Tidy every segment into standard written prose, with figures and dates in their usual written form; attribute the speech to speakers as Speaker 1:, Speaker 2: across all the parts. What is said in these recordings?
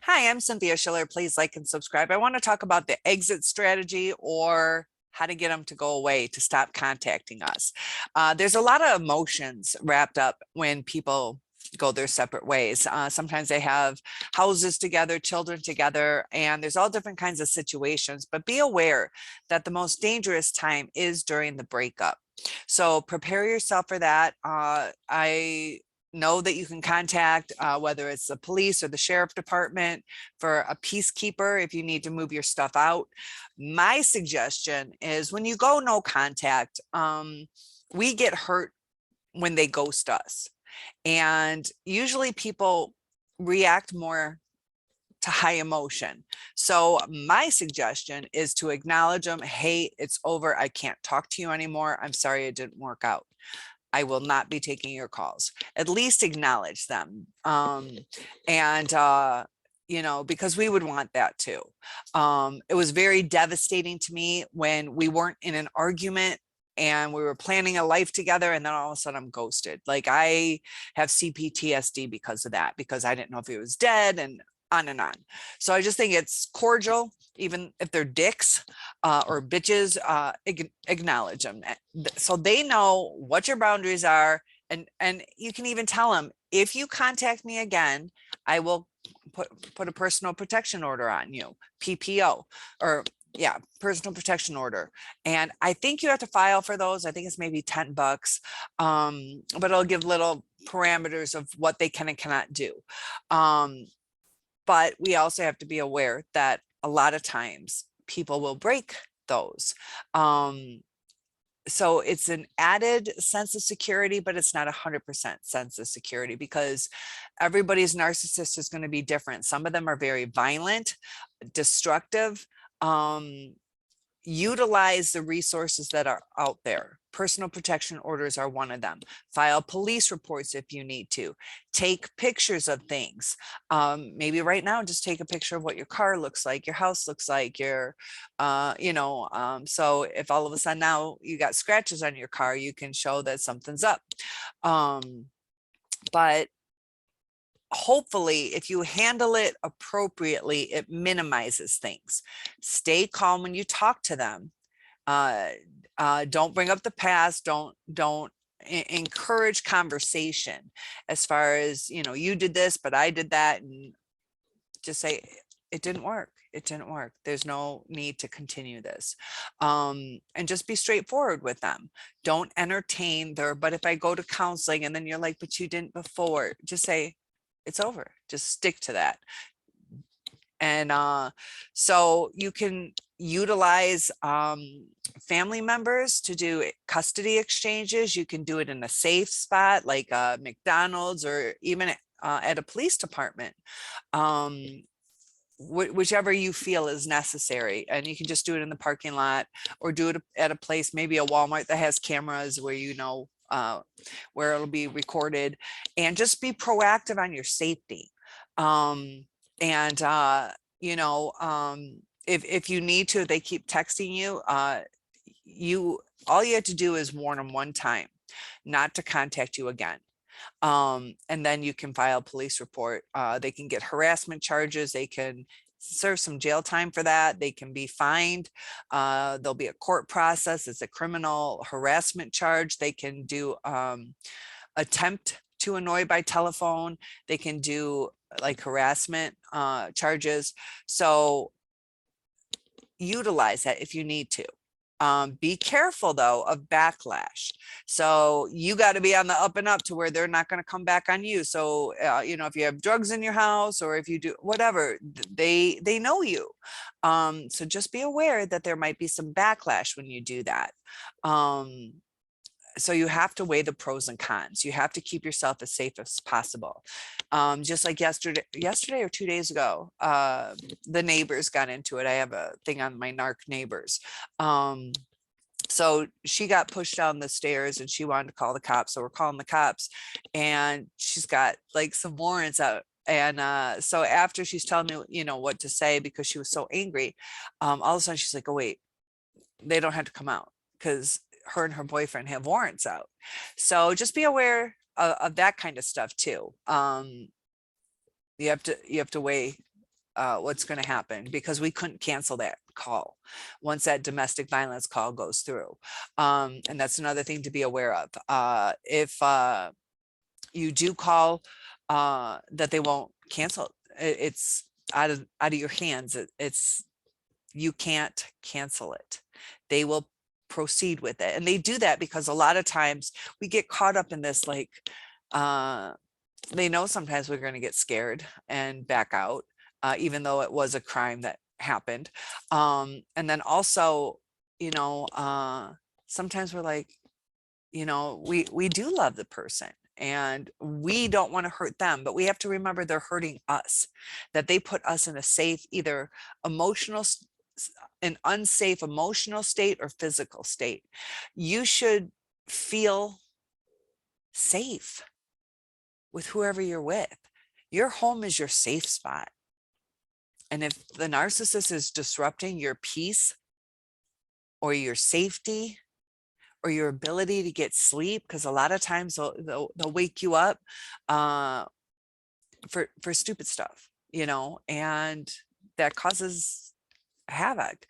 Speaker 1: Hi, I'm Cynthia Schiller. Please like and subscribe. I want to talk about the exit strategy or how to get them to go away, to stop contacting us. There's a lot of emotions wrapped up when people go their separate ways. Sometimes they have houses together, children together, and there's all different kinds of situations. But be aware that the most dangerous time is during the breakup. So prepare yourself for that. I know that you can contact whether it's the police or the sheriff department for a peacekeeper if you need to move your stuff out. My suggestion is when you go no contact, we get hurt when they ghost us. And usually people react more to high emotion. So my suggestion is to acknowledge them. Hey, it's over. I can't talk to you anymore. I'm sorry it didn't work out. I will not be taking your calls. At least acknowledge them. And because we would want that too. It was very devastating to me when we weren't in an argument and we were planning a life together, and then all of a sudden I'm ghosted. Like, I have CPTSD because of that, because I didn't know if he was dead, and on and on. So I just think it's cordial, even if they're dicks or bitches, acknowledge them so they know what your boundaries are. And you can even tell them, if you contact me again, I will put a personal protection order on you, PPO, or yeah, personal protection order. And I think you have to file for those. I think it's maybe $10, but it'll give little parameters of what they can and cannot do. But we also have to be aware that a lot of times people will break those. So it's an added sense of security, but it's not 100% sense of security, because everybody's narcissist is going to be different. Some of them are very violent, destructive. Utilize the resources that are out there. Personal protection orders are one of them. File police reports if you need to. Take pictures of things. Maybe right now, just take a picture of what your car looks like, your house looks like, so if all of a sudden now you got scratches on your car, you can show that something's up. But hopefully, if you handle it appropriately, it minimizes things. Stay calm when you talk to them. Don't bring up the past. Don't encourage conversation as far as, you did this, but I did that, and just say it didn't work. It didn't work. There's no need to continue this. And just be straightforward with them. Don't entertain but if I go to counseling and then you're like, but you didn't before, just say, it's over. Just stick to that. And so you can utilize family members to do custody exchanges. You can do it in a safe spot like McDonald's, or even at a police department. Whichever you feel is necessary. And you can just do it in the parking lot, or do it at a place, maybe a Walmart that has cameras where where it'll be recorded, and just be proactive on your safety. If you need to, they keep texting you, all you have to do is warn them one time not to contact you again. And then you can file a police report. They can get harassment charges. They can serve some jail time for that. They can be fined. There'll be a court process. It's a criminal harassment charge. They can do attempt to annoy by telephone. They can do like harassment charges. So utilize that if you need to. Be careful though of backlash. So you got to be on the up and up to where they're not going to come back on you. So if you have drugs in your house, or if you do whatever, they know you. So just be aware that there might be some backlash when you do that. So you have to weigh the pros and cons. You have to keep yourself as safe as possible. Just like yesterday or 2 days ago, the neighbors got into it. I have a thing on my narc neighbors. So she got pushed down the stairs and she wanted to call the cops. So we're calling the cops, and she's got like some warrants out. And so after she's telling me, what to say, because she was so angry, all of a sudden she's like, oh, wait, they don't have to come out because her and her boyfriend have warrants out. So just be aware of that kind of stuff too. You have to weigh what's going to happen, because we couldn't cancel that call once that domestic violence call goes through. And that's another thing to be aware of. If you do call, that they won't cancel. It's out of your hands. It's you can't cancel it. They will proceed with it, and they do that because a lot of times we get caught up in this, like, they know sometimes we're going to get scared and back out, even though it was a crime that happened. And then also, sometimes we're like, we do love the person and we don't want to hurt them, but we have to remember they're hurting us, that they put us in a safe, either emotional, an unsafe emotional state or physical state. You should feel safe with whoever you're with. Your home is your safe spot. And if the narcissist is disrupting your peace or your safety or your ability to get sleep, because a lot of times they'll wake you up for stupid stuff, and that causes havoc.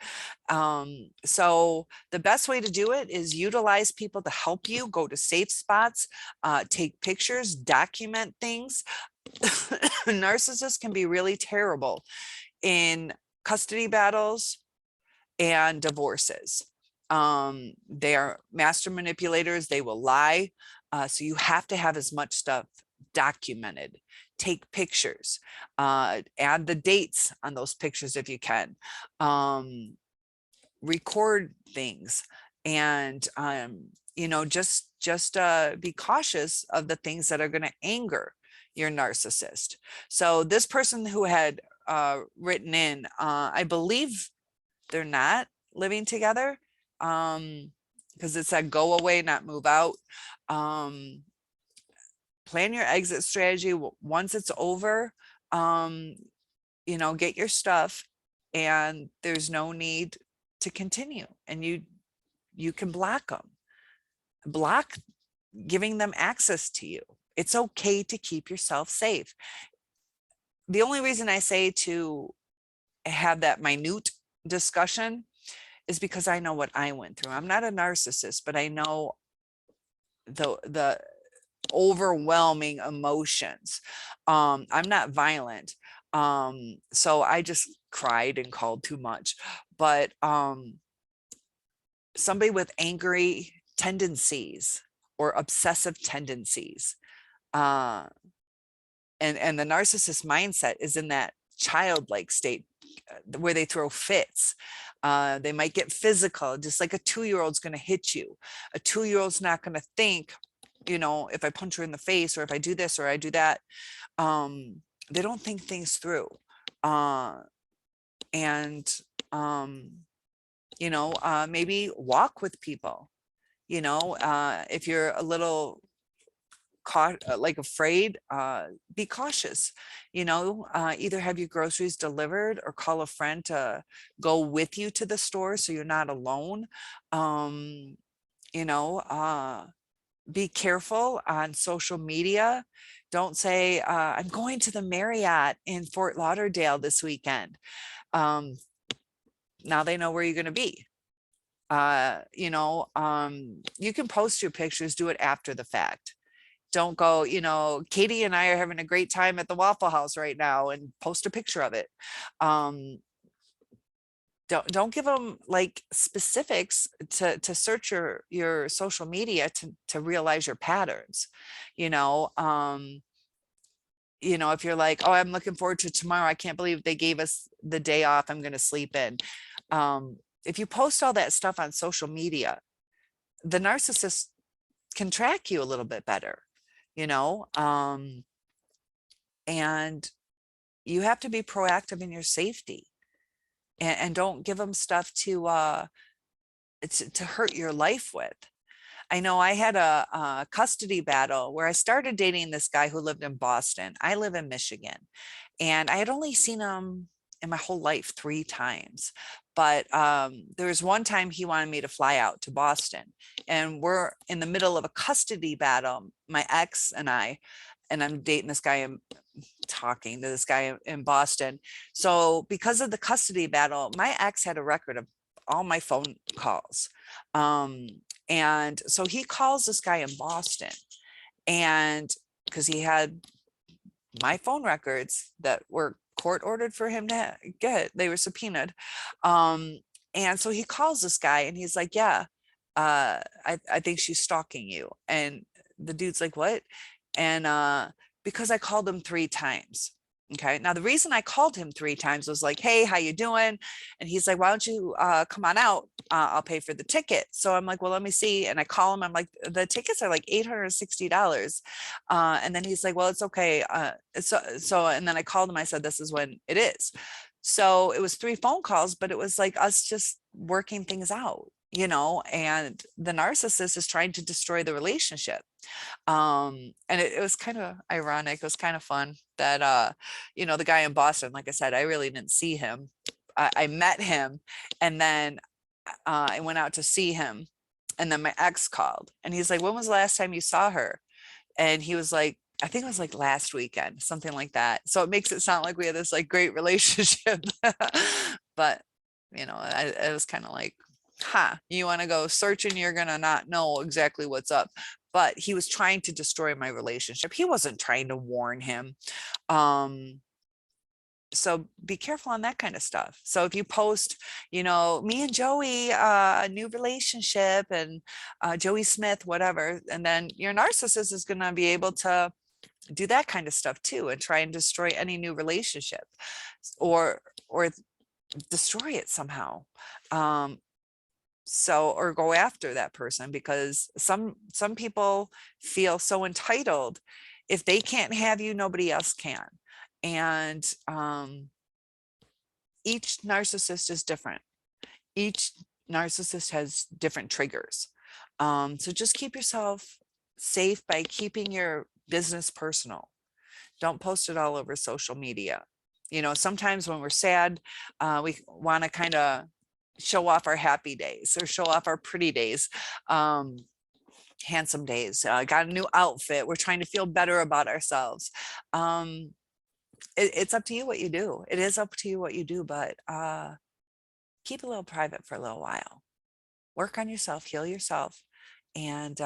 Speaker 1: So the best way to do it is utilize people to help you go to safe spots, take pictures, document things. Narcissists can be really terrible in custody battles and divorces. They are master manipulators. They will lie. So you have to have as much stuff documented. Take pictures, add the dates on those pictures if you can, record things, and just be cautious of the things that are going to anger your narcissist. So this person who had written in, I believe they're not living together, because it said go away, not move out. Plan your exit strategy once it's over. Get your stuff, and there's no need to continue, and you can block giving them access to you. It's okay to keep yourself safe. The only reason I say to have that minute discussion is because I know what I went through. I'm not a narcissist, but I know the overwhelming emotions. I'm not violent. So I just cried and called too much. But somebody with angry tendencies or obsessive tendencies, and the narcissist mindset is in that childlike state where they throw fits. They might get physical, just like a 2-year-old's going to hit you. A 2-year-old's not going to think, if I punch her in the face, or if I do this or I do that. They don't think things through. Maybe walk with people. If you're a little afraid, be cautious. Either have your groceries delivered or call a friend to go with you to the store so you're not alone. Be careful on social media. Don't say, I'm going to the Marriott in Fort Lauderdale this weekend. Now they know where you're going to be. You can post your pictures, do it after the fact. Don't go, Katie and I are having a great time at the Waffle House right now, and post a picture of it. Don't give them like specifics to search your social media to realize your patterns. If you're like, oh, I'm looking forward to tomorrow, I can't believe they gave us the day off, I'm going to sleep in. If you post all that stuff on social media, the narcissist can track you a little bit better, and you have to be proactive in your safety, and don't give them stuff to hurt your life with. I know I had a custody battle where I started dating this guy who lived in Boston. I live in Michigan, and I had only seen him in my whole life 3 times. But there was one time he wanted me to fly out to Boston, and we're in the middle of a custody battle, my ex and I. and I'm dating this guy, I'm talking to this guy in Boston. So because of the custody battle, my ex had a record of all my phone calls. And so he calls this guy in Boston, and because he had my phone records that were court ordered for him to get, they were subpoenaed. And so he calls this guy and he's like, yeah, I think she's stalking you. And the dude's like, what? And because I called him 3 times. Okay. Now the reason I called him 3 times was like, hey, how you doing? And he's like, why don't you come on out? I'll pay for the ticket. So I'm like, well, let me see. And I call him. I'm like, the tickets are like $860. And then he's like, well, it's okay. And then I called him. I said, this is when it is. So it was 3 phone calls, but it was like us just working things out, and the narcissist is trying to destroy the relationship. And it was kind of ironic. It was kind of fun that, the guy in Boston, like I said, I really didn't see him. I met him, and then I went out to see him, and then my ex called and he's like, when was the last time you saw her? And he was like, I think it was like last weekend, something like that. So it makes it sound like we had this like great relationship. But it was kind of like, you want to go searching, you're gonna not know exactly what's up. But he was trying to destroy my relationship. He wasn't trying to warn him. So be careful on that kind of stuff. So if you post, me and Joey, a new relationship, and Joey Smith, whatever, and then your narcissist is going to be able to do that kind of stuff too, and try and destroy any new relationship, or destroy it somehow. Or go after that person, because some people feel so entitled. If they can't have you, nobody else can. And each narcissist is different. Each narcissist has different triggers. So just keep yourself safe by keeping your business personal. Don't post it all over social media. Sometimes when we're sad, we want to kind of show off our happy days or show off our pretty days. Handsome days, got a new outfit, we're trying to feel better about ourselves. It's up to you what you do. It is up to you what you do, but keep a little private for a little while. Work on yourself, heal yourself. And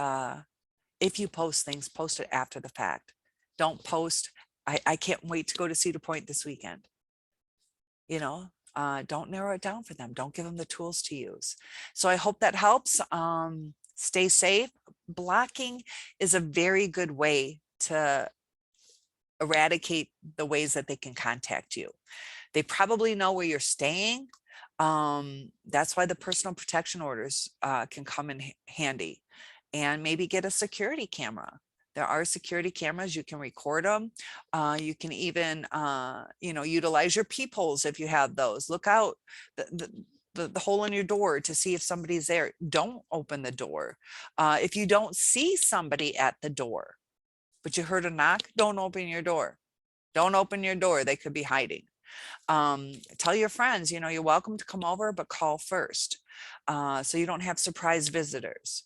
Speaker 1: if you post things, post it after the fact. Don't post, I can't wait to go to Cedar Point this weekend. Don't narrow it down for them. Don't give them the tools to use. So I hope that helps. Stay safe. Blocking is a very good way to eradicate the ways that they can contact you. They probably know where you're staying. That's why the personal protection orders can come in handy. And maybe get a security camera. There are security cameras. You can record them. You can even, utilize your peepholes if you have those. Look out the hole in your door to see if somebody's there. Don't open the door. If you don't see somebody at the door, but you heard a knock, don't open your door. Don't open your door. They could be hiding. Tell your friends, you're welcome to come over, but call first, so you don't have surprise visitors,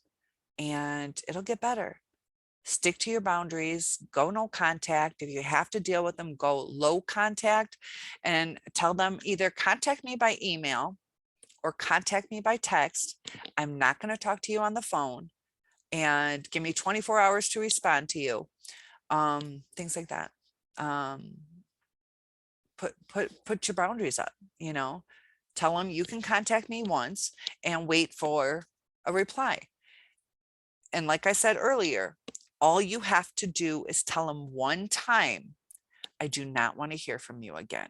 Speaker 1: and it'll get better. Stick to your boundaries, go no contact. If you have to deal with them, go low contact, and tell them either contact me by email or contact me by text. I'm not going to talk to you on the phone, and give me 24 hours to respond to you. Things like that. Put your boundaries up, tell them you can contact me once and wait for a reply. And like I said earlier, all you have to do is tell them one time, I do not want to hear from you again.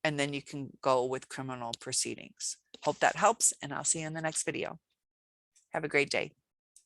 Speaker 1: And then you can go with criminal proceedings. Hope that helps, and I'll see you in the next video. Have a great day.